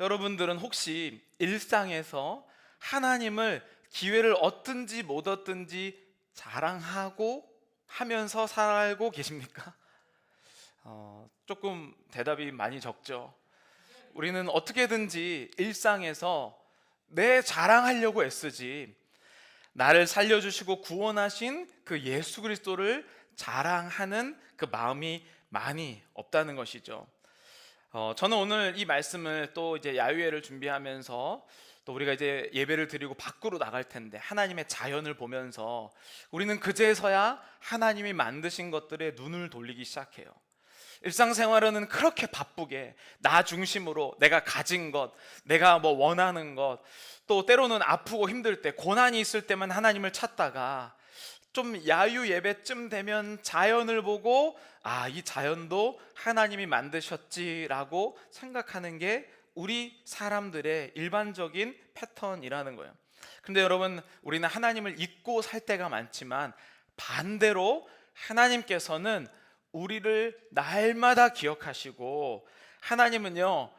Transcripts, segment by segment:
여러분들은 혹시 일상에서 하나님을 기회를 얻든지 못 얻든지 자랑하고 하면서 살고 계십니까? 조금 대답이 많이 적죠. 우리는 어떻게든지 일상에서 내 자랑하려고 애쓰지, 나를 살려주시고 구원하신 그 예수 그리스도를 자랑하는 그 마음이 많이 없다는 것이죠. 저는 오늘 이 말씀을 또 이제 야유회를 준비하면서 또 우리가 이제 예배를 드리고 밖으로 나갈 텐데 하나님의 자연을 보면서 우리는 그제서야 하나님이 만드신 것들에 눈을 돌리기 시작해요. 일상생활은 그렇게 바쁘게 나 중심으로 내가 가진 것, 내가 뭐 원하는 것, 또 때로는 아프고 힘들 때, 고난이 있을 때만 하나님을 찾다가 좀 야유 예배쯤 되면 자연을 보고 이 자연도 하나님이 만드셨지라고 생각하는 게 우리 사람들의 일반적인 패턴이라는 거예요. 근데 여러분, 우리는 하나님을 잊고 살 때가 많지만 반대로 하나님께서는 우리를 날마다 기억하시고, 하나님은요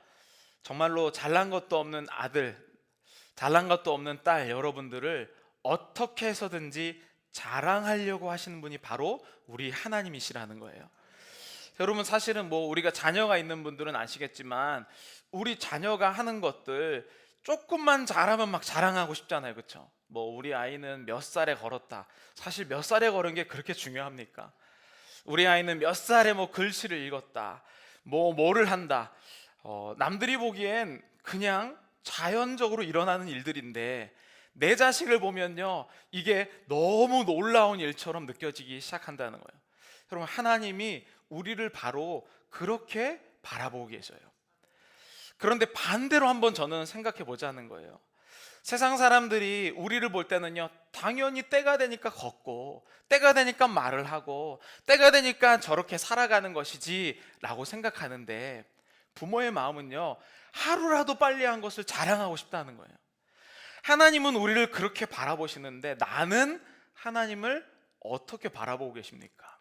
정말로 잘난 것도 없는 아들, 잘난 것도 없는 딸 여러분들을 어떻게 해서든지 자랑하려고 하시는 분이 바로 우리 하나님이시라는 거예요. 여러분, 사실은 뭐 우리가 자녀가 있는 분들은 아시겠지만 우리 자녀가 하는 것들 조금만 잘하면 막 자랑하고 싶잖아요, 그렇죠? 뭐 우리 아이는 몇 살에 걸었다. 사실 몇 살에 걸은 게 그렇게 중요합니까? 우리 아이는 몇 살에 뭐 글씨를 읽었다, 뭐를 한다. 남들이 보기엔 그냥 자연적으로 일어나는 일들인데 내 자식을 보면요, 이게 너무 놀라운 일처럼 느껴지기 시작한다는 거예요. 여러분, 하나님이 우리를 바로 그렇게 바라보고 계셔요. 그런데 반대로 한번 저는 생각해 보자는 거예요. 세상 사람들이 우리를 볼 때는요, 당연히 때가 되니까 걷고 때가 되니까 말을 하고 때가 되니까 저렇게 살아가는 것이지 라고 생각하는데, 부모의 마음은요, 하루라도 빨리 한 것을 자랑하고 싶다는 거예요. 하나님은 우리를 그렇게 바라보시는데 나는 하나님을 어떻게 바라보고 계십니까?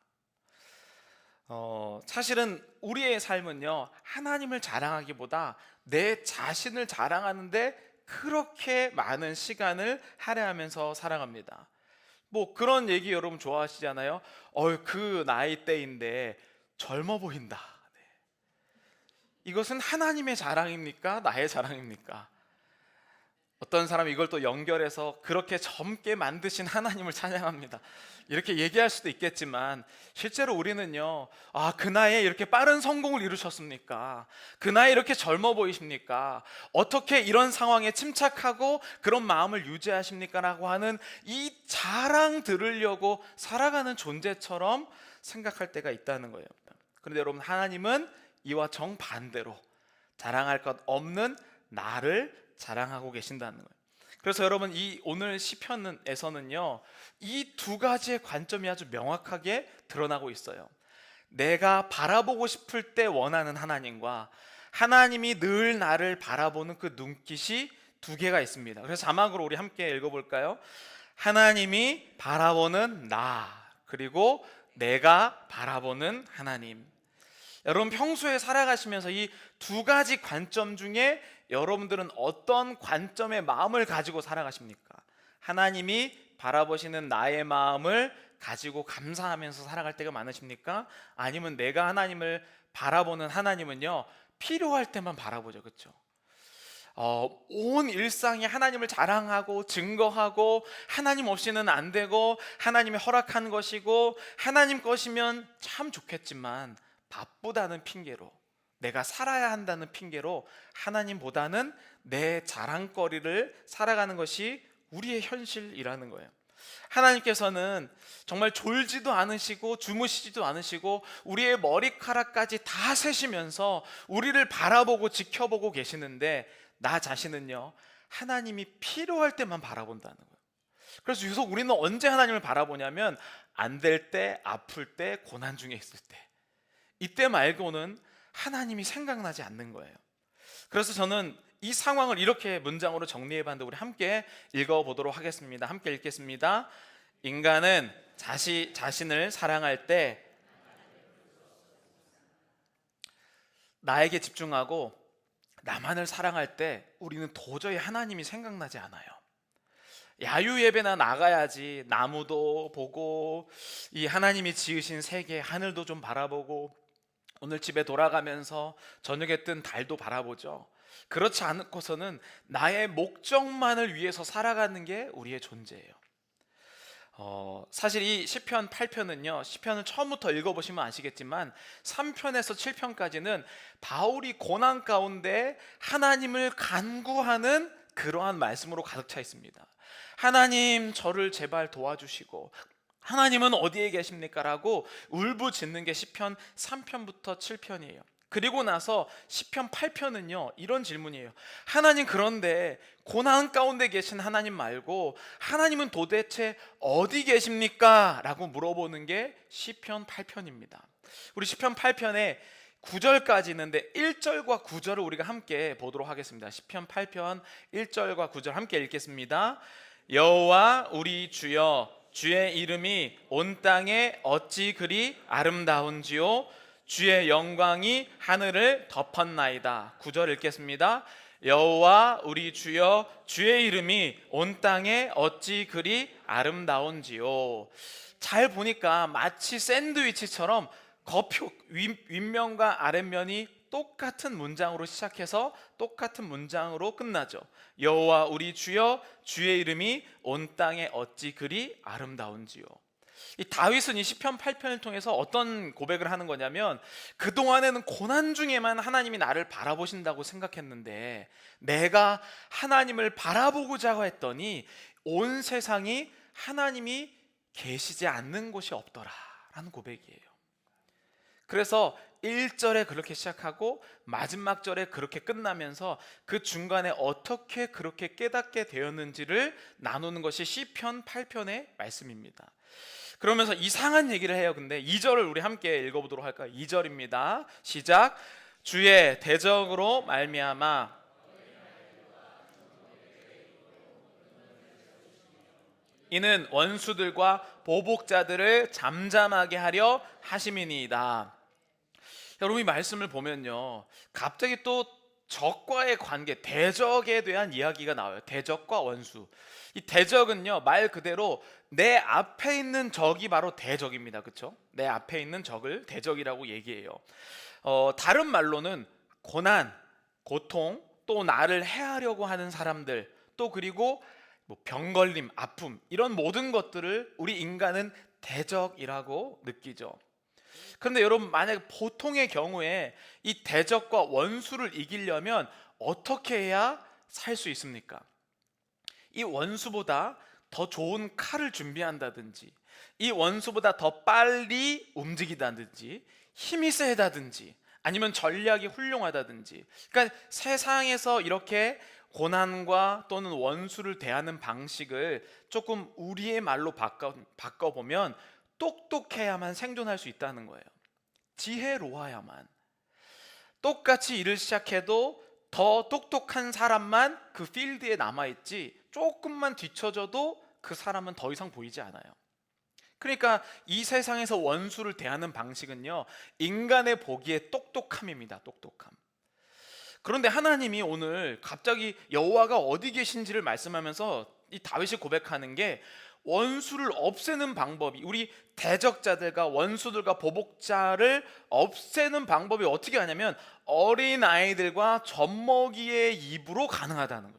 사실은 우리의 삶은요, 하나님을 자랑하기보다 내 자신을 자랑하는데 그렇게 많은 시간을 할애하면서 살아갑니다. 뭐 그런 얘기 여러분 좋아하시잖아요. 그 나이 대인데 젊어 보인다. 네. 이것은 하나님의 자랑입니까? 나의 자랑입니까? 어떤 사람이 이걸 또 연결해서 그렇게 젊게 만드신 하나님을 찬양합니다. 이렇게 얘기할 수도 있겠지만 실제로 우리는요, 그 나이에 이렇게 빠른 성공을 이루셨습니까? 그 나이에 이렇게 젊어 보이십니까? 어떻게 이런 상황에 침착하고 그런 마음을 유지하십니까? 라고 하는 이 자랑 들으려고 살아가는 존재처럼 생각할 때가 있다는 거예요. 그런데 여러분, 하나님은 이와 정반대로 자랑할 것 없는 나를 자랑하고 계신다는 거예요. 그래서 여러분, 이 오늘 시편에서는요, 이 두 가지의 관점이 아주 명확하게 드러나고 있어요. 내가 바라보고 싶을 때 원하는 하나님과 하나님이 늘 나를 바라보는 그 눈빛이 두 개가 있습니다. 그래서 자막으로 우리 함께 읽어볼까요? 하나님이 바라보는 나, 그리고 내가 바라보는 하나님. 여러분, 평소에 살아가시면서 이 두 가지 관점 중에 여러분들은 어떤 관점의 마음을 가지고 살아가십니까? 하나님이 바라보시는 나의 마음을 가지고 감사하면서 살아갈 때가 많으십니까? 아니면 내가 하나님을 바라보는 하나님은요, 필요할 때만 바라보죠, 그렇죠? 온 일상이 하나님을 자랑하고 증거하고 하나님 없이는 안 되고 하나님이 허락한 것이고 하나님 것이면 참 좋겠지만 바쁘다는 핑계로, 내가 살아야 한다는 핑계로 하나님보다는 내 자랑거리를 살아가는 것이 우리의 현실이라는 거예요. 하나님께서는 정말 졸지도 않으시고 주무시지도 않으시고 우리의 머리카락까지 다 세시면서 우리를 바라보고 지켜보고 계시는데, 나 자신은요, 하나님이 필요할 때만 바라본다는 거예요. 그래서 유독 우리는 언제 하나님을 바라보냐면 안 될 때, 아플 때, 고난 중에 있을 때, 이때 말고는 하나님이 생각나지 않는 거예요. 그래서 저는 이 상황을 이렇게 문장으로 정리해봤는데 우리 함께 읽어보도록 하겠습니다. 함께 읽겠습니다. 인간은 자신을 사랑할 때 나에게 집중하고 나만을 사랑할 때 우리는 도저히 하나님이 생각나지 않아요. 야유 예배나 나가야지 나무도 보고 이 하나님이 지으신 세계 하늘도 좀 바라보고 오늘 집에 돌아가면서 저녁에 뜬 달도 바라보죠. 그렇지 않고서는 나의 목적만을 위해서 살아가는 게 우리의 존재예요. 사실 이 시편 8편은요, 시편을 처음부터 읽어보시면 아시겠지만 3편에서 7편까지는 바울이 고난 가운데 하나님을 간구하는 그러한 말씀으로 가득 차 있습니다. 하나님, 저를 제발 도와주시고 하나님은 어디에 계십니까? 라고 울부짖는 게 시편 3편부터 7편이에요. 그리고 나서 시편 8편은요 이런 질문이에요. 하나님, 그런데 고난 가운데 계신 하나님 말고 하나님은 도대체 어디 계십니까? 라고 물어보는 게 시편 8편입니다. 우리 시편 8편에 9절까지 있는데 1절과 9절을 우리가 함께 보도록 하겠습니다. 시편 8편 1절과 9절 함께 읽겠습니다. 여호와 우리 주여, 주의 이름이 온 땅에 어찌 그리 아름다운지요, 주의 영광이 하늘을 덮었나이다. 9절 읽겠습니다. 여호와 우리 주여, 주의 이름이 온 땅에 어찌 그리 아름다운지요. 잘 보니까 마치 샌드위치처럼 겉표 윗면과 아랫면이 똑같은 문장으로 시작해서 똑같은 문장으로 끝나죠. 여호와 우리 주여, 주의 이름이 온 땅에 어찌 그리 아름다운지요. 이 다윗은 이 시편 8편을 통해서 어떤 고백을 하는 거냐면, 그동안에는 고난 중에만 하나님이 나를 바라보신다고 생각했는데 내가 하나님을 바라보고자 했더니 온 세상이 하나님이 계시지 않는 곳이 없더라 라는 고백이에요. 그래서 1절에 그렇게 시작하고 마지막 절에 그렇게 끝나면서 그 중간에 어떻게 그렇게 깨닫게 되었는지를 나누는 것이 시편 8편의 말씀입니다. 그러면서 이상한 얘기를 해요. 근데 2절을 우리 함께 읽어보도록 할까요? 2절입니다. 시작. 주의 대적으로 말미암아 이는 원수들과 보복자들을 잠잠하게 하려 하심이니이다. 여러분, 이 말씀을 보면요, 갑자기 또 적과의 관계, 대적에 대한 이야기가 나와요. 대적과 원수. 이 대적은요, 말 그대로 내 앞에 있는 적이 바로 대적입니다. 그렇죠? 내 앞에 있는 적을 대적이라고 얘기해요. 다른 말로는 고난, 고통, 또 나를 해하려고 하는 사람들, 또 그리고 병걸림, 아픔, 이런 모든 것들을 우리 인간은 대적이라고 느끼죠. 그런데 여러분, 만약에 보통의 경우에 이 대적과 원수를 이기려면 어떻게 해야 살 수 있습니까? 이 원수보다 더 좋은 칼을 준비한다든지, 이 원수보다 더 빨리 움직이다든지, 힘이 세다든지, 아니면 전략이 훌륭하다든지, 그러니까 세상에서 이렇게 고난과 또는 원수를 대하는 방식을 조금 우리의 말로 바꿔보면 똑똑해야만 생존할 수 있다는 거예요. 지혜로워야만. 똑같이 일을 시작해도 더 똑똑한 사람만 그 필드에 남아있지, 조금만 뒤쳐져도 그 사람은 더 이상 보이지 않아요. 그러니까 이 세상에서 원수를 대하는 방식은요, 인간의 보기에 똑똑함입니다. 똑똑함. 그런데 하나님이 오늘 갑자기 여호와가 어디 계신지를 말씀하면서 이 다윗이 고백하는 게, 원수를 없애는 방법이, 우리 대적자들과 원수들과 보복자를 없애는 방법이 어떻게 하냐면 어린 아이들과 젖먹이의 입으로 가능하다는 거예요.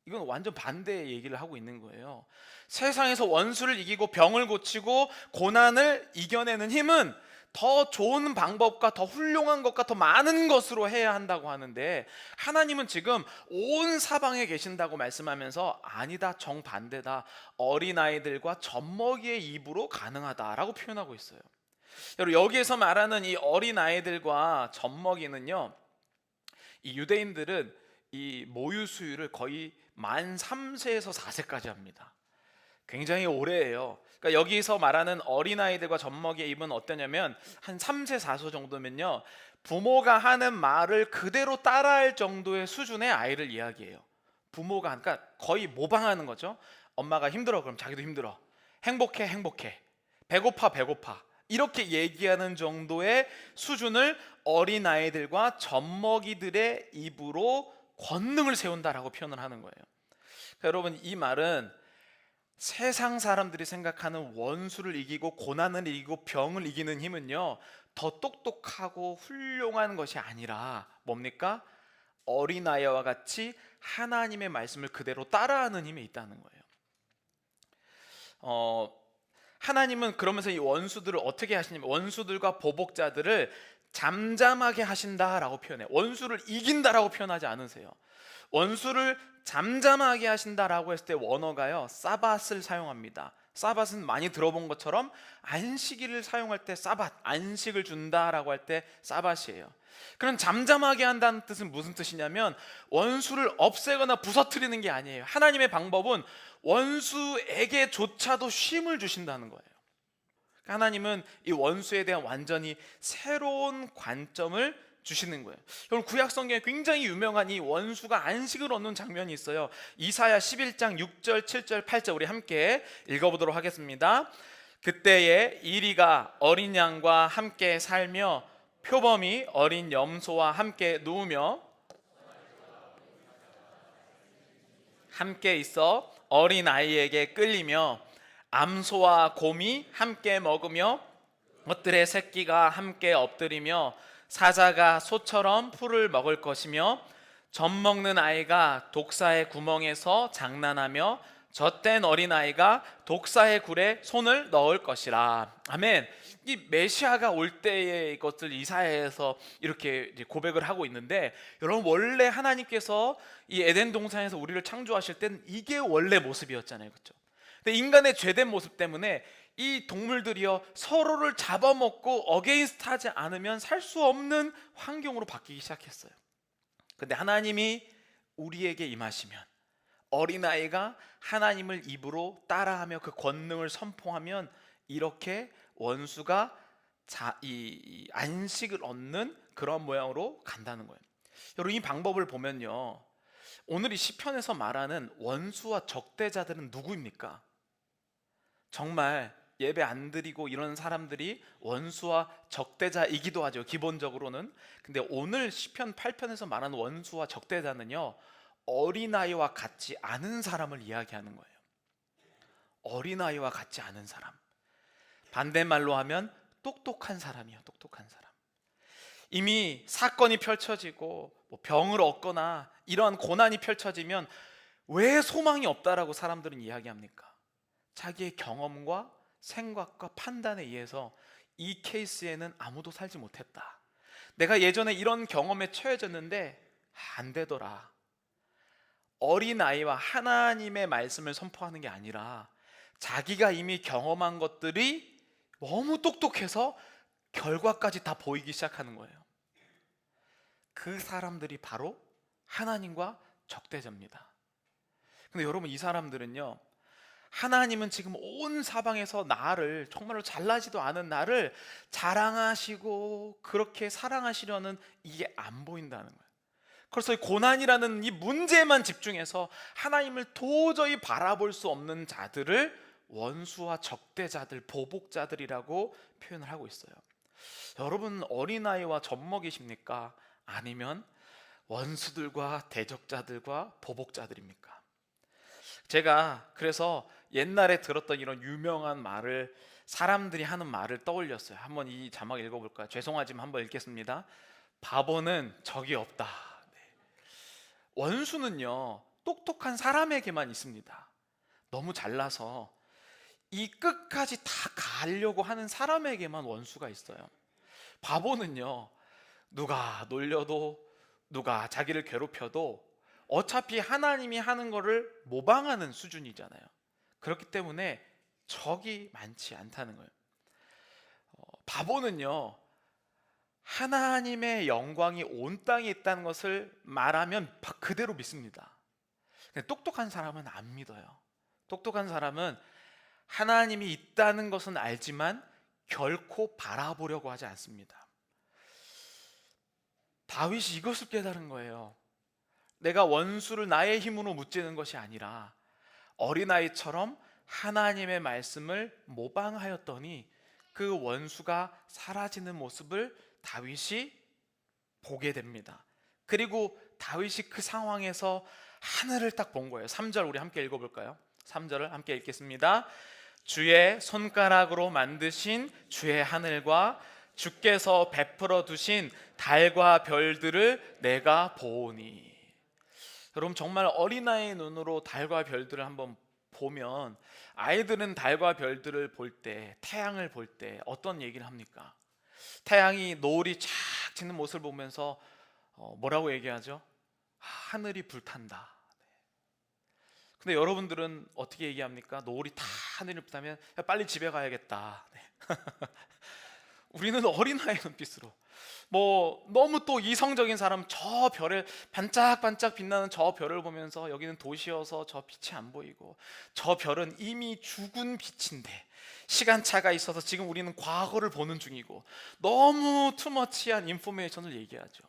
이건 완전 반대의 얘기를 하고 있는 거예요. 세상에서 원수를 이기고 병을 고치고 고난을 이겨내는 힘은 더 좋은 방법과 더 훌륭한 것과 더 많은 것으로 해야 한다고 하는데, 하나님은 지금 온 사방에 계신다고 말씀하면서 아니다, 정반대다, 어린아이들과 젖먹이의 입으로 가능하다라고 표현하고 있어요. 여러분, 여기에서 말하는 이 어린아이들과 젖먹이는요, 이 유대인들은 이 모유 수유를 거의 만 3세에서 4세까지 합니다. 굉장히 오래예요. 그러니까 여기서 말하는 어린아이들과 젖먹이의 입은 어떠냐면, 한 3세 4세 정도면요, 부모가 하는 말을 그대로 따라할 정도의 수준의 아이를 이야기해요. 부모가, 그러니까 거의 모방하는 거죠. 엄마가 힘들어, 그럼 자기도 힘들어. 행복해, 행복해. 배고파, 배고파. 이렇게 얘기하는 정도의 수준을 어린아이들과 젖먹이들의 입으로 권능을 세운다라고 표현을 하는 거예요. 그러니까 여러분, 이 말은 세상 사람들이 생각하는 원수를 이기고 고난을 이기고 병을 이기는 힘은요, 더 똑똑하고 훌륭한 것이 아니라 뭡니까? 어린아이와 같이 하나님의 말씀을 그대로 따라하는 힘이 있다는 거예요. 하나님은 그러면서 이 원수들을 어떻게 하시냐면, 원수들과 보복자들을 잠잠하게 하신다라고 표현해요. 원수를 이긴다라고 표현하지 않으세요. 원수를 잠잠하게 하신다라고 했을 때 원어가요, 사밧을 사용합니다. 사밧은 많이 들어본 것처럼 안식일을 사용할 때 사밧, 안식을 준다라고 할 때 사밧이에요. 그럼 잠잠하게 한다는 뜻은 무슨 뜻이냐면, 원수를 없애거나 부서뜨리는 게 아니에요. 하나님의 방법은 원수에게조차도 쉼을 주신다는 거예요. 하나님은 이 원수에 대한 완전히 새로운 관점을 주시는 거예요. 여러분, 구약 성경에 굉장히 유명한 이 원수가 안식을 얻는 장면이 있어요. 이사야 11장 6절, 7절, 8절 우리 함께 읽어보도록 하겠습니다. 그때에 이리가 어린 양과 함께 살며 표범이 어린 염소와 함께 누우며 함께 있어 어린 아이에게 끌리며 암소와 곰이 함께 먹으며 것들의 새끼가 함께 엎드리며 사자가 소처럼 풀을 먹을 것이며 젖 먹는 아이가 독사의 구멍에서 장난하며 젖된 어린아이가 독사의 굴에 손을 넣을 것이라. 아멘. 이 메시아가 올 때의 것들 이사야에서 이렇게 고백을 하고 있는데, 여러분, 원래 하나님께서 이 에덴 동산에서 우리를 창조하실 때는 이게 원래 모습이었잖아요, 그렇죠? 근데 인간의 죄된 모습 때문에 이 동물들이요, 서로를 잡아먹고 어게인스트하지 않으면 살 수 없는 환경으로 바뀌기 시작했어요. 근데 하나님이 우리에게 임하시면, 어린아이가 하나님을 입으로 따라하며 그 권능을 선포하면 이렇게 원수가 이 안식을 얻는 그런 모양으로 간다는 거예요. 여러분, 이 방법을 보면요, 오늘 이 시편에서 말하는 원수와 적대자들은 누구입니까? 정말 예배 안 드리고 이런 사람들이 원수와 적대자이기도 하죠, 기본적으로는. 근데 오늘 시편 8편에서 말하는 원수와 적대자는요, 어린아이와 같지 않은 사람을 이야기하는 거예요. 어린아이와 같지 않은 사람, 반대말로 하면 똑똑한 사람이에요. 똑똑한 사람. 이미 사건이 펼쳐지고 병을 얻거나 이러한 고난이 펼쳐지면 왜 소망이 없다라고 사람들은 이야기합니까? 자기의 경험과 생각과 판단에 의해서 이 케이스에는 아무도 살지 못했다, 내가 예전에 이런 경험에 처해졌는데 안 되더라. 어린아이와 하나님의 말씀을 선포하는 게 아니라 자기가 이미 경험한 것들이 너무 똑똑해서 결과까지 다 보이기 시작하는 거예요. 그 사람들이 바로 하나님과 적대자입니다. 근데 여러분, 이 사람들은요, 하나님은 지금 온 사방에서 나를, 정말로 잘나지도 않은 나를 자랑하시고 그렇게 사랑하시려는 이게 안 보인다는 거예요. 그래서 이 고난이라는 이 문제에만 집중해서 하나님을 도저히 바라볼 수 없는 자들을 원수와 적대자들, 보복자들이라고 표현을 하고 있어요. 여러분, 어린아이와 젖먹이십니까? 아니면 원수들과 대적자들과 보복자들입니까? 제가 그래서 옛날에 들었던 이런 유명한 말을, 사람들이 하는 말을 떠올렸어요. 한번 이 자막 읽어볼까요? 죄송하지만 한번 읽겠습니다. 바보는 적이 없다. 네. 원수는요, 똑똑한 사람에게만 있습니다. 너무 잘나서 이 끝까지 다 가려고 하는 사람에게만 원수가 있어요. 바보는요, 누가 놀려도 누가 자기를 괴롭혀도 어차피 하나님이 하는 거를 모방하는 수준이잖아요. 그렇기 때문에 적이 많지 않다는 거예요. 바보는요, 하나님의 영광이 온 땅에 있다는 것을 말하면 그대로 믿습니다. 근데 똑똑한 사람은 안 믿어요. 똑똑한 사람은 하나님이 있다는 것은 알지만 결코 바라보려고 하지 않습니다. 다윗이 이것을 깨달은 거예요. 내가 원수를 나의 힘으로 무찌는 것이 아니라 어린아이처럼 하나님의 말씀을 모방하였더니 그 원수가 사라지는 모습을 다윗이 보게 됩니다. 그리고 다윗이 그 상황에서 하늘을 딱 본 거예요. 3절 우리 함께 읽어볼까요? 3절을 함께 읽겠습니다. 주의 손가락으로 만드신 주의 하늘과 주께서 베풀어 두신 달과 별들을 내가 보오니. 여러분, 정말 어린아이의 눈으로 달과 별들을 한번 보면, 아이들은 달과 별들을 볼 때, 태양을 볼 때 어떤 얘기를 합니까? 태양이 노을이 쫙 지는 모습을 보면서 뭐라고 얘기하죠? 하늘이 불탄다. 근데 여러분들은 어떻게 얘기합니까? 노을이 다 하늘이 불타면 빨리 집에 가야겠다. 네. 우리는 어린아이 눈빛으로, 너무 또 이성적인 사람, 저 별에 반짝반짝 빛나는 저 별을 보면서, 여기는 도시여서 저 빛이 안 보이고, 저 별은 이미 죽은 빛인데 시간차가 있어서 지금 우리는 과거를 보는 중이고, 너무 투머치한 인포메이션을 얘기하죠.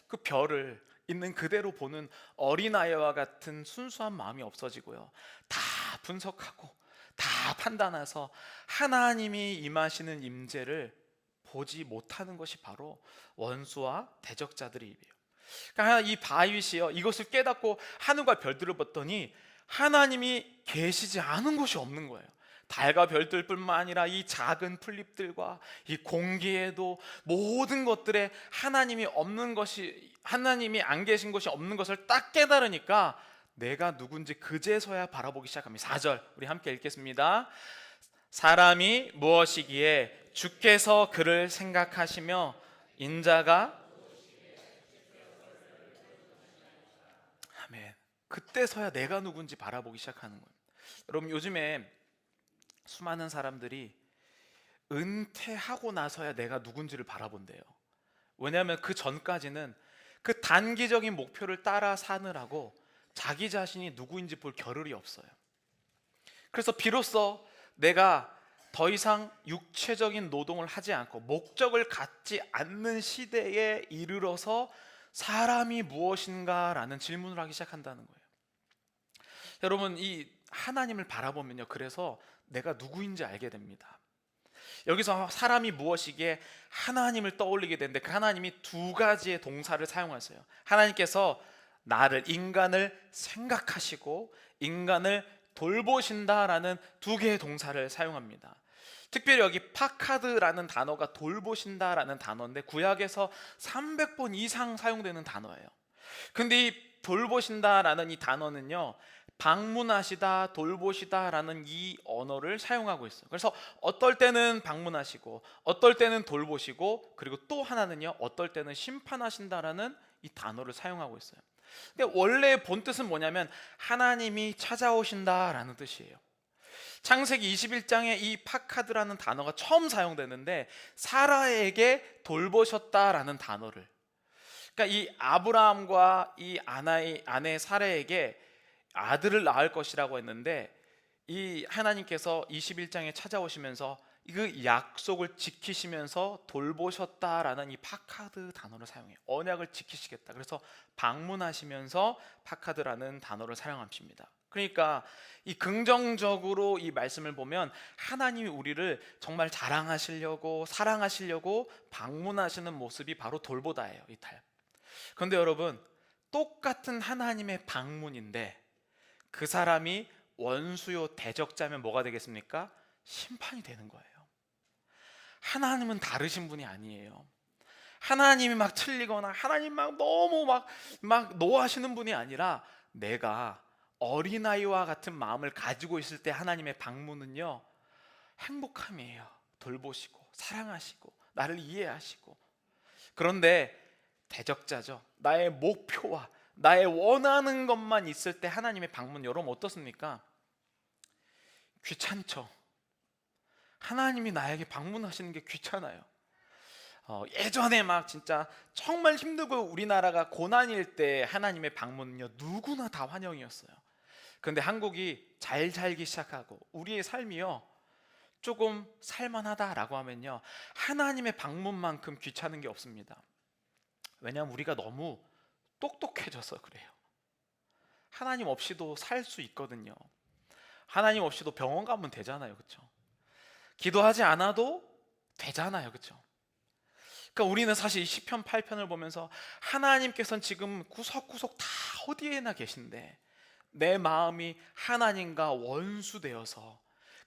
그 별을 있는 그대로 보는 어린아이와 같은 순수한 마음이 없어지고요, 다 분석하고 다 판단해서 하나님이 임하시는 임재를 보지 못하는 것이 바로 원수와 대적자들의 입이에요. 그러니까 이 다윗이요, 이것을 깨닫고 하늘과 별들을 봤더니 하나님이 계시지 않은 곳이 없는 거예요. 달과 별들뿐만 아니라 이 작은 풀잎들과 이 공기에도 모든 것들에 하나님이 없는 것이, 하나님이 안 계신 것이 없는 것을 딱 깨달으니까 내가 누군지 그제서야 바라보기 시작합니다. 4절 우리 함께 읽겠습니다. 사람이 무엇이기에 주께서 그를 생각하시며 인자가, 아멘. 그때서야 내가 누군지 바라보기 시작하는 거예요. 여러분, 요즘에 수많은 사람들이 은퇴하고 나서야 내가 누군지를 바라본대요. 왜냐하면 그 전까지는 그 단기적인 목표를 따라 사느라고 자기 자신이 누구인지 볼 겨를이 없어요. 그래서 비로소 내가 더 이상 육체적인 노동을 하지 않고 목적을 갖지 않는 시대에 이르러서 사람이 무엇인가라는 질문을 하기 시작한다는 거예요. 여러분, 이 하나님을 바라보면요, 그래서 내가 누구인지 알게 됩니다. 여기서 사람이 무엇이기에 하나님을 떠올리게 되는데, 그 하나님이 두 가지의 동사를 사용하세요. 하나님께서 나를, 인간을 생각하시고 인간을 돌보신다라는 두 개의 동사를 사용합니다. 특별히 여기 파카드라는 단어가 돌보신다라는 단어인데 구약에서 300번 이상 사용되는 단어예요. 근데 이 돌보신다라는 이 단어는요, 방문하시다, 돌보시다라는 이 언어를 사용하고 있어요. 그래서 어떨 때는 방문하시고 어떨 때는 돌보시고, 그리고 또 하나는요, 어떨 때는 심판하신다라는 이 단어를 사용하고 있어요. 근데 원래 본뜻은 뭐냐면 하나님이 찾아오신다라는 뜻이에요. 창세기 21장에 이 파카드라는 단어가 처음 사용되는데 사라에게 돌보셨다라는 단어를, 그러니까 이 아브라함과 이 아내 사라에게 아들을 낳을 것이라고 했는데, 이 하나님께서 21장에 찾아오시면서 그 약속을 지키시면서 돌보셨다라는 이 파카드 단어를 사용해요. 언약을 지키시겠다. 그래서 방문하시면서 파카드라는 단어를 사용하십니다. 그러니까 이 긍정적으로 이 말씀을 보면 하나님이 우리를 정말 자랑하시려고, 사랑하시려고 방문하시는 모습이 바로 돌보다예요, 이 달. 그런데 여러분, 똑같은 하나님의 방문인데 그 사람이 원수요 대적자면 뭐가 되겠습니까? 심판이 되는 거예요. 하나님은 다르신 분이 아니에요. 하나님이 막 틀리거나 하나님 막 너무 막 노하시는 분이 아니라, 내가 어린아이와 같은 마음을 가지고 있을 때 하나님의 방문은요, 행복함이에요. 돌보시고 사랑하시고 나를 이해하시고. 그런데 대적자죠, 나의 목표와 나의 원하는 것만 있을 때 하나님의 방문, 여러분 어떻습니까? 귀찮죠. 하나님이 나에게 방문하시는 게 귀찮아요. 예전에 막 진짜 정말 힘들고 우리나라가 고난일 때 하나님의 방문은요, 누구나 다 환영이었어요. 그런데 한국이 잘 살기 시작하고 우리의 삶이요 조금 살만하다라고 하면요, 하나님의 방문만큼 귀찮은 게 없습니다. 왜냐하면 우리가 너무 똑똑해져서 그래요. 하나님 없이도 살 수 있거든요. 하나님 없이도 병원 가면 되잖아요, 그렇죠? 기도하지 않아도 되잖아요, 그렇죠? 그러니까 우리는 사실 이 시편 8편을 보면서 하나님께서는 지금 구석구석 다 어디에나 계신데 내 마음이 하나님과 원수되어서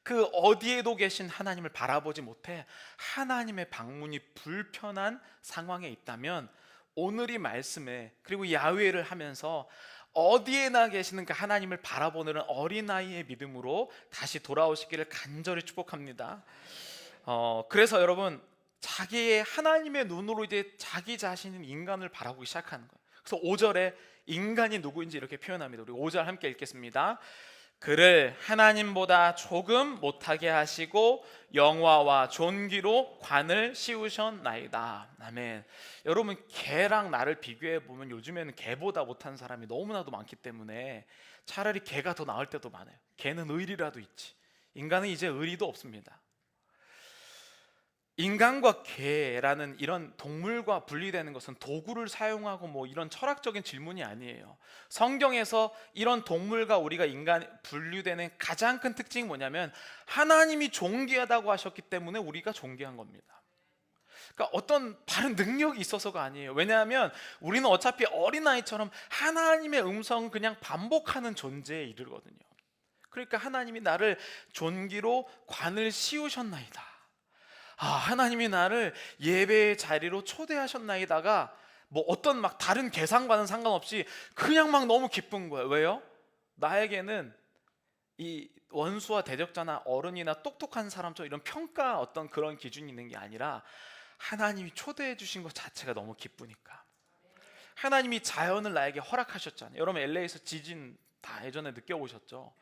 그 어디에도 계신 하나님을 바라보지 못해 하나님의 방문이 불편한 상황에 있다면 오늘 이 말씀에 그리고 야훼를 하면서 어디에나 계시는 그 하나님을 바라보는 어린아이의 믿음으로 다시 돌아오시기를 간절히 축복합니다. 그래서 여러분, 자기의 하나님의 눈으로 이제 자기 자신인 인간을 바라보기 시작하는 거예요. 그래서 5절에 인간이 누구인지 이렇게 표현합니다. 우리 5절 함께 읽겠습니다. 그를 하나님보다 조금 못하게 하시고 영화와 존귀로 관을 씌우셨나이다. 아멘. 여러분, 개랑 나를 비교해 보면 요즘에는 개보다 못한 사람이 너무나도 많기 때문에 차라리 개가 더 나을 때도 많아요. 개는 의리라도 있지, 인간은 이제 의리도 없습니다. 인간과 개라는 이런 동물과 분리되는 것은 도구를 사용하고 뭐 이런 철학적인 질문이 아니에요. 성경에서 이런 동물과 우리가 인간 분류되는 가장 큰 특징이 뭐냐면 하나님이 존귀하다고 하셨기 때문에 우리가 존귀한 겁니다. 그러니까 어떤 다른 능력이 있어서가 아니에요. 왜냐하면 우리는 어차피 어린아이처럼 하나님의 음성 그냥 반복하는 존재에 이르거든요. 그러니까 하나님이 나를 존귀로 관을 씌우셨나이다. 하나님이 나를 예배의 자리로 초대하셨나이다가 뭐 어떤 막 다른 계산과는 상관없이 그냥 막 너무 기쁜 거예요. 왜요? 나에게는 이 원수와 대적자나 어른이나 똑똑한 사람처럼 이런 평가 어떤 그런 기준이 있는 게 아니라 하나님이 초대해 주신 것 자체가 너무 기쁘니까. 하나님이 자연을 나에게 허락하셨잖아요. 여러분, LA에서 지진 다 예전에 느껴보셨죠?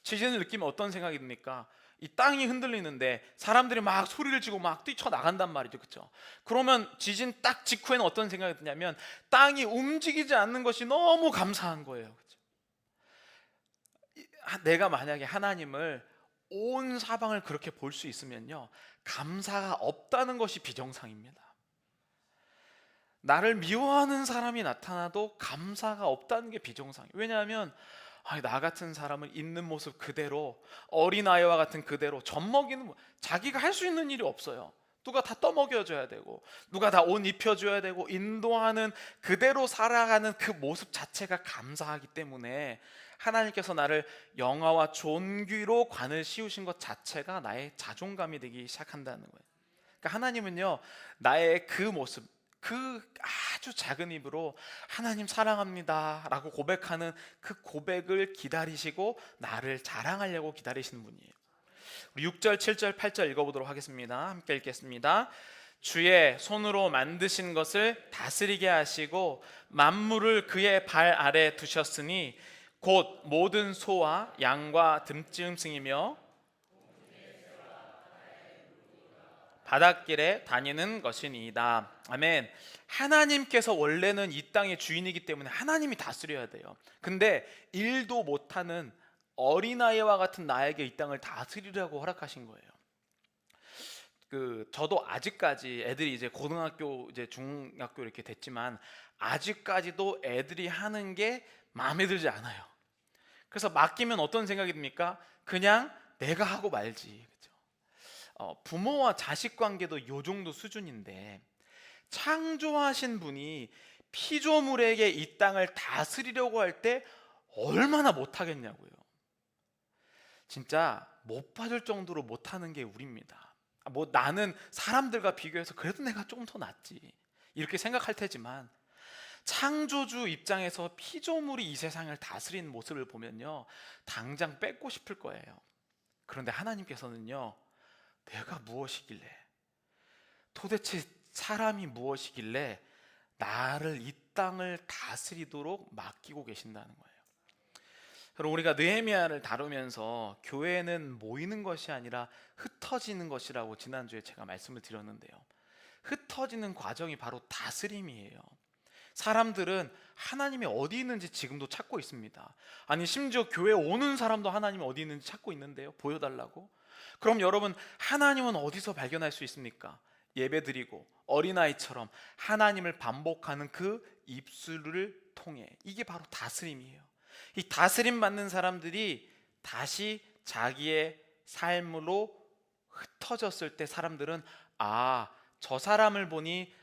지진을 느끼면 어떤 생각이 듭니까? 이 땅이 흔들리는데 사람들이 막 소리를 지고 막 뛰쳐나간단 말이죠, 그렇죠? 그러면 지진 딱 직후에는 어떤 생각이 드냐면 땅이 움직이지 않는 것이 너무 감사한 거예요, 그렇죠? 내가 만약에 하나님을 온 사방을 그렇게 볼 수 있으면요, 감사가 없다는 것이 비정상입니다. 나를 미워하는 사람이 나타나도 감사가 없다는 게 비정상이에요. 왜냐하면 나 같은 사람은 있는 모습 그대로, 어린아이와 같은 그대로 젖먹이는, 자기가 할 수 있는 일이 없어요. 누가 다 떠먹여줘야 되고 누가 다 옷 입혀줘야 되고 인도하는 그대로 살아가는 그 모습 자체가 감사하기 때문에 하나님께서 나를 영화와 존귀로 관을 씌우신 것 자체가 나의 자존감이 되기 시작한다는 거예요. 그러니까 하나님은요, 나의 그 모습, 그 아주 작은 입으로 하나님 사랑합니다 라고 고백하는 그 고백을 기다리시고 나를 자랑하려고 기다리시는 분이에요. 우리 6절, 7절, 8절 읽어보도록 하겠습니다. 함께 읽겠습니다. 주의 손으로 만드신 것을 다스리게 하시고 만물을 그의 발 아래 두셨으니 곧 모든 소와 양과 듬짐승이며 바닷길에 다니는 것이니이다. 아멘. 하나님께서 원래는 이 땅의 주인이기 때문에 하나님이 다스려야 돼요. 근데 일도 못하는 어린아이와 같은 나에게 이 땅을 다스리라고 허락하신 거예요. 저도 아직까지 애들이 이제 고등학교, 이제 중학교 이렇게 됐지만 아직까지도 애들이 하는 게 마음에 들지 않아요. 그래서 맡기면 어떤 생각이 듭니까? 그냥 내가 하고 말지. 부모와 자식 관계도 요 정도 수준인데 창조하신 분이 피조물에게 이 땅을 다스리려고 할 때 얼마나 못하겠냐고요. 진짜 못 받을 정도로 못하는 게 우리입니다. 뭐 나는 사람들과 비교해서 그래도 내가 좀 더 낫지 이렇게 생각할 테지만 창조주 입장에서 피조물이 이 세상을 다스리는 모습을 보면요, 당장 뺏고 싶을 거예요. 그런데 하나님께서는요, 내가 무엇이길래, 도대체 사람이 무엇이길래 나를 이 땅을 다스리도록 맡기고 계신다는 거예요. 그럼 우리가 느헤미야를 다루면서 교회는 모이는 것이 아니라 흩어지는 것이라고 지난주에 제가 말씀을 드렸는데요, 흩어지는 과정이 바로 다스림이에요. 사람들은 하나님이 어디 있는지 지금도 찾고 있습니다. 아니, 심지어 교회에 오는 사람도 하나님이 어디 있는지 찾고 있는데요, 보여달라고. 그럼 여러분, 하나님은 어디서 발견할 수 있습니까? 예배드리고 어린아이처럼 하나님을 반복하는 그 입술을 통해. 이게 바로 다스림이에요. 이 다스림 받는 사람들이 다시 자기의 삶으로 흩어졌을 때 사람들은 아, 저 사람을 보니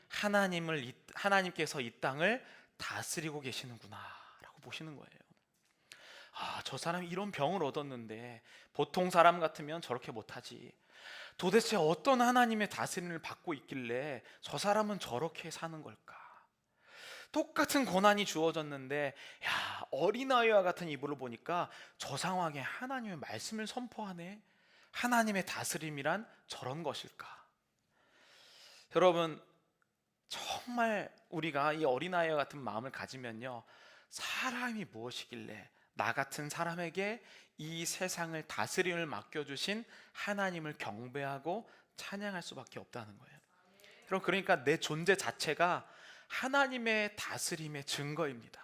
하나님께서 이 땅을 다스리고 계시는구나라고 보시는 거예요. 아, 저 사람이 이런 병을 얻었는데 보통 사람 같으면 저렇게 못하지. 도대체 어떤 하나님의 다스림을 받고 있길래 저 사람은 저렇게 사는 걸까? 똑같은 고난이 주어졌는데 어린아이와 같은 이불을 보니까 저 상황에 하나님의 말씀을 선포하네. 하나님의 다스림이란 저런 것일까? 여러분, 정말 우리가 이 어린아이와 같은 마음을 가지면요, 사람이 무엇이길래 나 같은 사람에게 이 세상을 다스림을 맡겨주신 하나님을 경배하고 찬양할 수밖에 없다는 거예요. 그러니까 내 존재 자체가 하나님의 다스림의 증거입니다.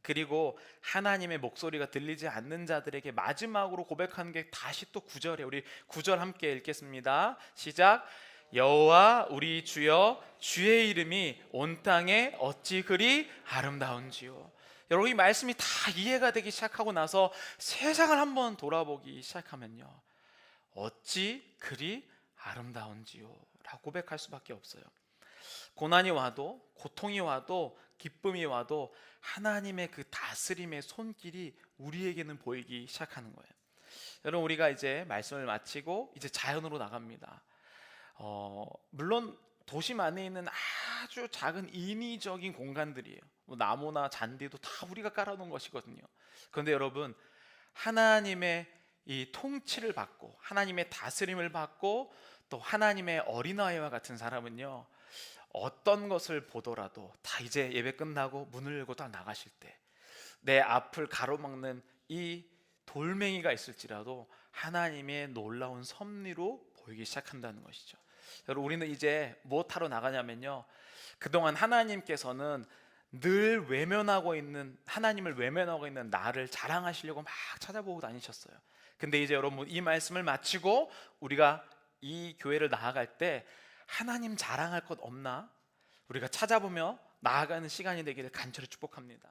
그리고 하나님의 목소리가 들리지 않는 자들에게 마지막으로 고백하는 게 다시 또 9절에, 우리 9절 함께 읽겠습니다. 시작. 여호와 우리 주여, 주의 이름이 온 땅에 어찌 그리 아름다운지요. 여러분, 이 말씀이 다 이해가 되기 시작하고 나서 세상을 한번 돌아보기 시작하면요, 어찌 그리 아름다운지요 라고 고백할 수밖에 없어요. 고난이 와도, 고통이 와도, 기쁨이 와도 하나님의 그 다스림의 손길이 우리에게는 보이기 시작하는 거예요. 여러분, 우리가 이제 말씀을 마치고 이제 자연으로 나갑니다. 물론 도심 안에 있는 아주 작은 인위적인 공간들이에요. 뭐 나무나 잔디도 다 우리가 깔아놓은 것이거든요. 그런데 여러분, 하나님의 이 통치를 받고 하나님의 다스림을 받고 또 하나님의 어린아이와 같은 사람은요, 어떤 것을 보더라도 다 이제 예배 끝나고 문을 열고 딱 나가실 때 내 앞을 가로막는 이 돌멩이가 있을지라도 하나님의 놀라운 섭리로 보이기 시작한다는 것이죠. 여러분, 우리는 이제 무엇하러 나가냐면요, 그동안 하나님께서는 늘 하나님을 외면하고 있는 나를 자랑하시려고 막 찾아보고 다니셨어요. 근데 이제 여러분, 이 말씀을 마치고 우리가 이 교회를 나아갈 때 하나님 자랑할 것 없나? 우리가 찾아보며 나아가는 시간이 되기를 간절히 축복합니다.